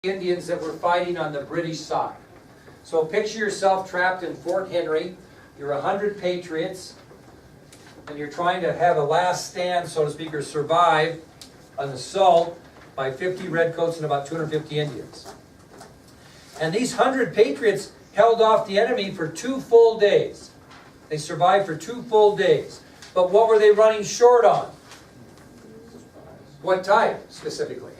Indians that were fighting on the British side. So picture yourself trapped in Fort Henry. You're 100 patriots, and you're trying to have a last stand, so to speak, or survive an assault by 50 redcoats and about 250 Indians. And these 100 patriots held off the enemy for 2 full days. They survived for 2 full days. But what were they running short on? What type, specifically?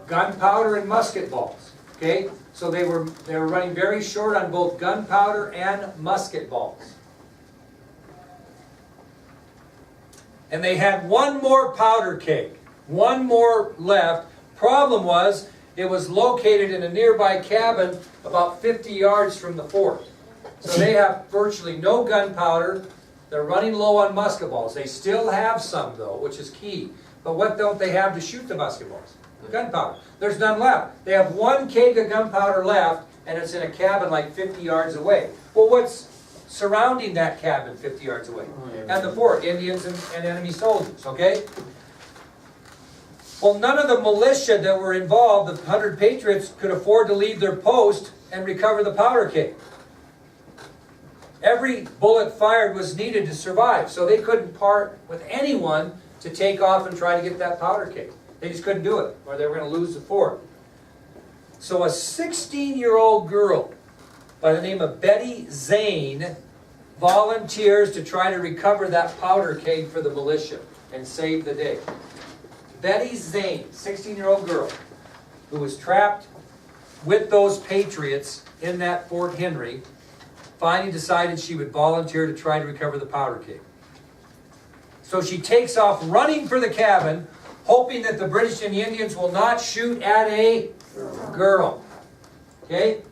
Gunpowder and musket balls. Okay? So they were running very short on both gunpowder and musket balls. And they had one more powder keg. One more left. Problem was, it was located in a nearby cabin about 50 yards from the fort. So they have virtually no gunpowder. They're running low on musket balls. They still have some, though, which is key. But what don't they have to shoot the musket balls? Gunpowder. There's none left. They have one keg of gunpowder left, and it's in a cabin like 50 yards away. Well, what's surrounding that cabin 50 yards away? And the fort, Indians and enemy soldiers, okay? Well, none of the militia that were involved, the 100 patriots, could afford to leave their post and recover the powder keg. Every bullet fired was needed to survive, so they couldn't part with anyone to take off and try to get that powder keg. They just couldn't do it, or they were going to lose the fort. So a 16-year-old girl by the name of Betty Zane volunteers to try to recover that powder keg for the militia and save the day. Betty Zane, 16-year-old girl, who was trapped with those patriots in that Fort Henry, finally decided she would volunteer to try to recover the powder keg. So she takes off running for the cabin, hoping that the British and the Indians will not shoot at a girl. Okay?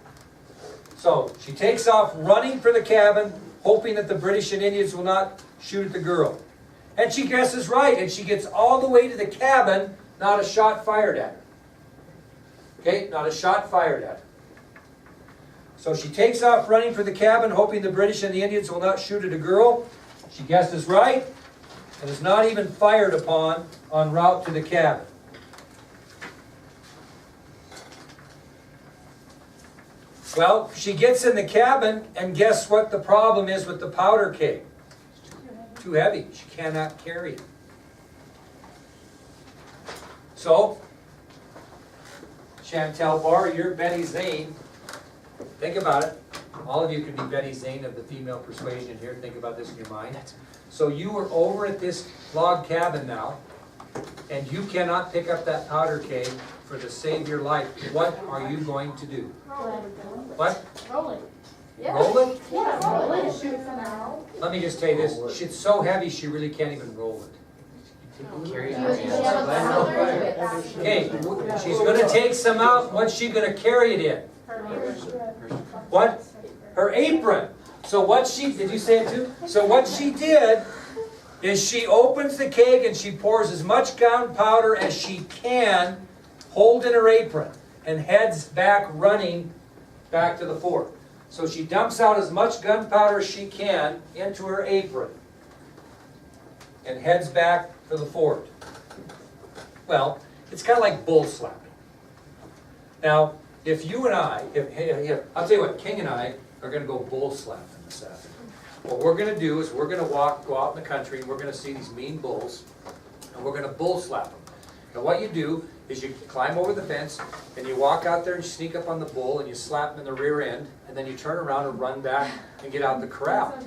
So she takes off running for the cabin, hoping that the British and Indians will not shoot at the girl. And she guesses right, and she gets all the way to the cabin, not a shot fired at her. Okay? Not a shot fired at her. So she takes off running for the cabin, hoping the British and the Indians will not shoot at a girl. She guesses right, and is not even fired upon en route to the cabin. Well, she gets in the cabin, and guess what the problem is with the powder keg? Too heavy. She cannot carry it. So, Chantel Barr, you're Betty Zane. Think about it. All of you could be Betty Zane of the female persuasion here. Think about this in your mind. So you are over at this log cabin now, and you cannot pick up that powder keg for the save of your life. What are you going to do? Roll it. What? Roll it. Yeah. Roll it? Yeah, roll it. Shoot it out. Let me just tell you this. It's so heavy she really can't even roll it. Okay, she's going to take some out. What's she going to carry it in? What? Her apron. So what she, did you say it too? So what she did is she opens the keg and she pours as much gunpowder as she can, hold in her apron, and heads back running back to the fort. So she dumps out as much gunpowder as she can into her apron and heads back for the fort. Well, it's kind of like bull slapping. Now, if you and I, I'll tell you what, King and I are going to go bull slapping this afternoon. What we're going to do is we're going to go out in the country, and we're going to see these mean bulls, and we're going to bull slap them. And what you do is you climb over the fence, and you walk out there and you sneak up on the bull, and you slap him in the rear end, and then you turn around and run back and get out of the corral.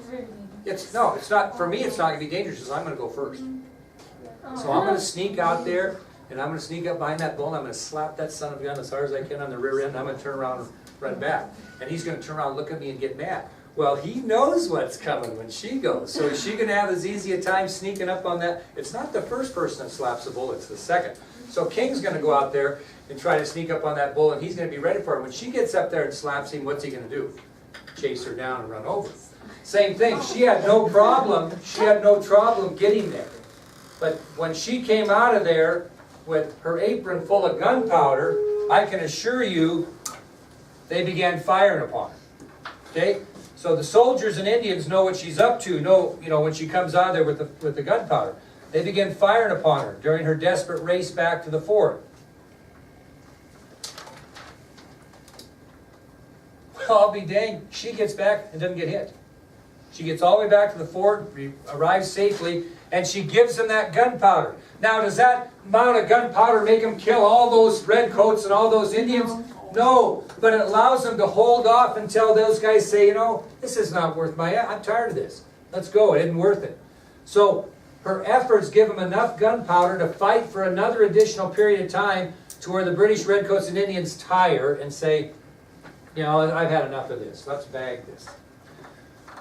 It's not, for me it's not going to be dangerous because I'm going to go first. So I'm going to sneak out there, and I'm going to sneak up behind that bull, and I'm going to slap that son of a gun as hard as I can on the rear end, and I'm going to turn around and run back. And he's going to turn around and look at me and get mad. Well, he knows what's coming when she goes. So is she going to have as easy a time sneaking up on that? It's not the first person that slaps a bull, it's the second. So King's going to go out there and try to sneak up on that bull, and he's going to be ready for it. When she gets up there and slaps him, what's he going to do? Chase her down and run over. Same thing. She had no problem. She had no trouble getting there. But when she came out of there with her apron full of gunpowder, I can assure you they began firing upon her. Okay? So the soldiers and Indians know what she's up to, know, when she comes out of there with the gunpowder. They began firing upon her during her desperate race back to the fort. I'll be dang, she gets back and doesn't get hit. She gets all the way back to the fort, arrives safely, and she gives them that gunpowder. Now, does that amount of gunpowder make them kill all those redcoats and all those Indians? No, but it allows them to hold off until those guys say, you know, this is not worth I'm tired of this. Let's go, it isn't worth it. So her efforts give them enough gunpowder to fight for another additional period of time to where the British redcoats and Indians tire and say, you know, I've had enough of this, let's bag this.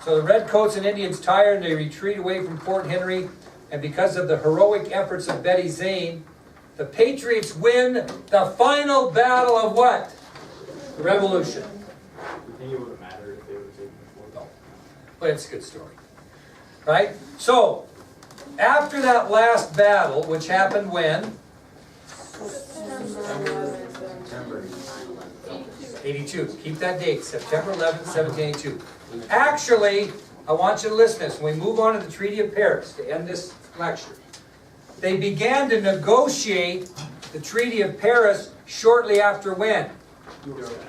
So the redcoats and Indians tire and they retreat away from Fort Henry, and because of the heroic efforts of Betty Zane, the Patriots win the final battle of what? The Revolution. Do you think it would have mattered if they would have taken the fort? But it's a good story. Right? So, after that last battle, which happened when? September. 82. Keep that date, September 11th, 1782. Actually, I want you to listen to this. When we move on to the Treaty of Paris, to end this lecture, they began to negotiate the Treaty of Paris shortly after when?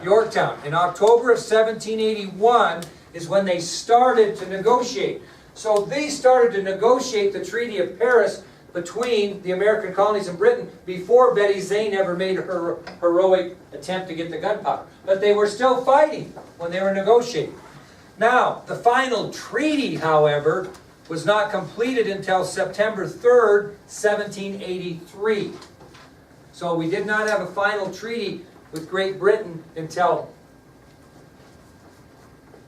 Yorktown. In October of 1781 is when they started to negotiate. So they started to negotiate the Treaty of Paris between the American colonies and Britain before Betty Zane ever made her heroic attempt to get the gunpowder. But they were still fighting when they were negotiating. Now, the final treaty, however, was not completed until September 3rd, 1783. So we did not have a final treaty with Great Britain until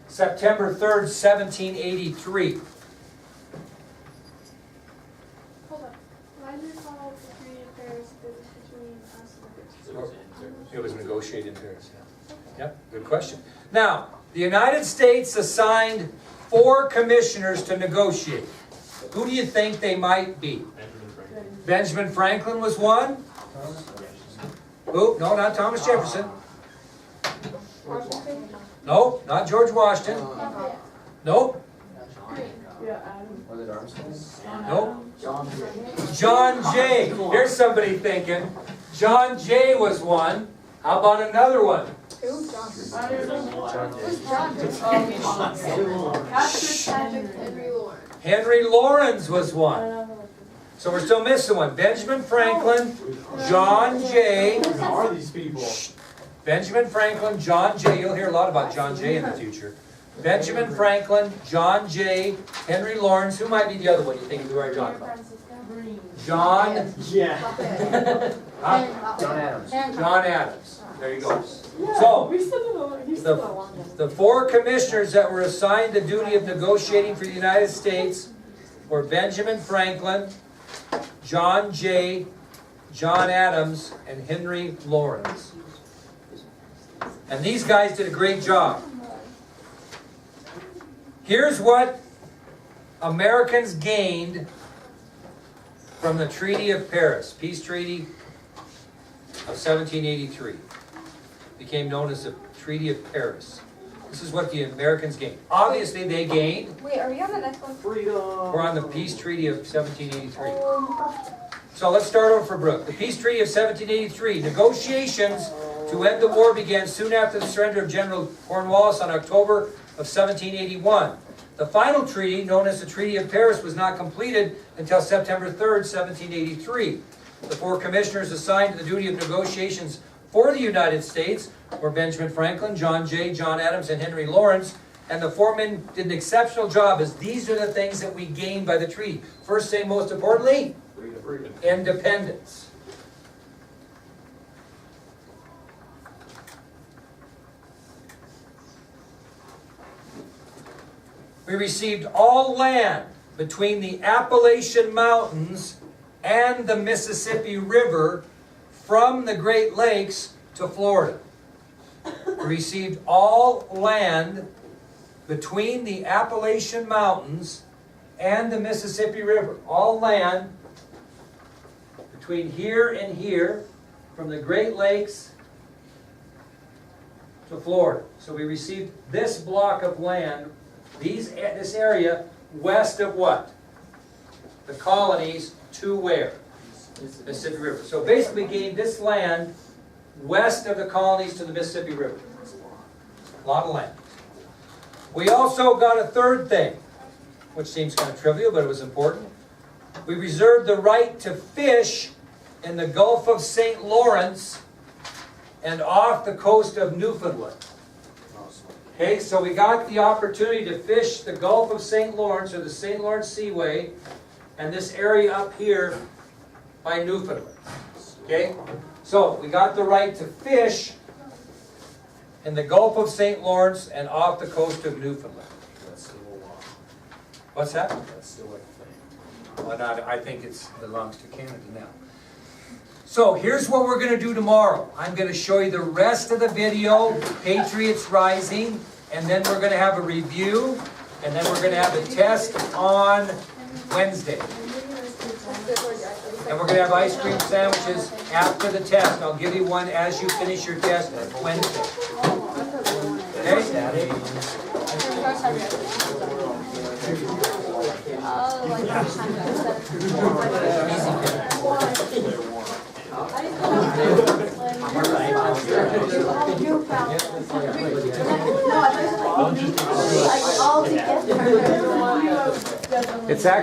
September 3rd, 1783. Hold up. Why is it called the Treaty of Paris if it was between us and the British? It was negotiated in Paris, yeah. Yep, good question. Now, the United States assigned 4 commissioners to negotiate. Who do you think they might be? Benjamin Franklin was one. Who? No, not Thomas Jefferson. Washington? No, not George Washington. Nope. Was it Armstrong? Nope. John Jay. Here's somebody thinking. John Jay was one. How about another one? Who? John. Henry Lawrence. Henry Lawrence was one. So we're still missing one. Benjamin Franklin, John Jay. Who are these people? Benjamin Franklin, John Jay. You'll hear a lot about John Jay in the future. Benjamin Franklin, John Jay, Henry Lawrence. Who might be the other one you think is where John from? John. Yeah. Huh? John Adams. John Adams. There you go. So, the 4 commissioners that were assigned the duty of negotiating for the United States were Benjamin Franklin, John Jay, John Adams, and Henry Lawrence. And these guys did a great job. Here's what Americans gained from the Treaty of Paris, Peace Treaty of 1783. Became known as the Treaty of Paris. This is what the Americans gained. Obviously, they gained. Wait, are we on the next one? Freedom. We're on the Peace Treaty of 1783. So let's start over for Brooke. The Peace Treaty of 1783. Negotiations to end the war began soon after the surrender of General Cornwallis on October of 1781. The final treaty, known as the Treaty of Paris, was not completed until September 3rd, 1783. The 4 commissioners assigned to the duty of negotiations for the United States were Benjamin Franklin, John Jay, John Adams, and Henry Lawrence. And the 4 men did an exceptional job, as these are the things that we gained by the treaty. First thing, most importantly, Freedom. independence. We received all land between the Appalachian Mountains and the Mississippi River from the Great Lakes to Florida. We received all land between the Appalachian Mountains and the Mississippi River. All land between here and here, from the Great Lakes to Florida. So we received this block of land, this area west of what? The colonies to where? Mississippi River. So basically we gained this land west of the colonies to the Mississippi River. A lot of land. We also got a third thing, which seems kind of trivial, but it was important. We reserved the right to fish in the Gulf of St. Lawrence and off the coast of Newfoundland. Okay, so we got the opportunity to fish the Gulf of St. Lawrence, or the St. Lawrence Seaway, and this area up here by Newfoundland. Okay, so we got the right to fish in the Gulf of St. Lawrence and off the coast of Newfoundland. That's still a law. What's that? That's still a thing. Well, I think it belongs to Canada now. So here's what we're going to do tomorrow. I'm going to show you the rest of the video, Patriots Rising, and then we're going to have a review, and then we're going to have a test on Wednesday. And we're going to have ice cream sandwiches after the test. I'll give you one as you finish your test Wednesday. Okay? All together. It's actually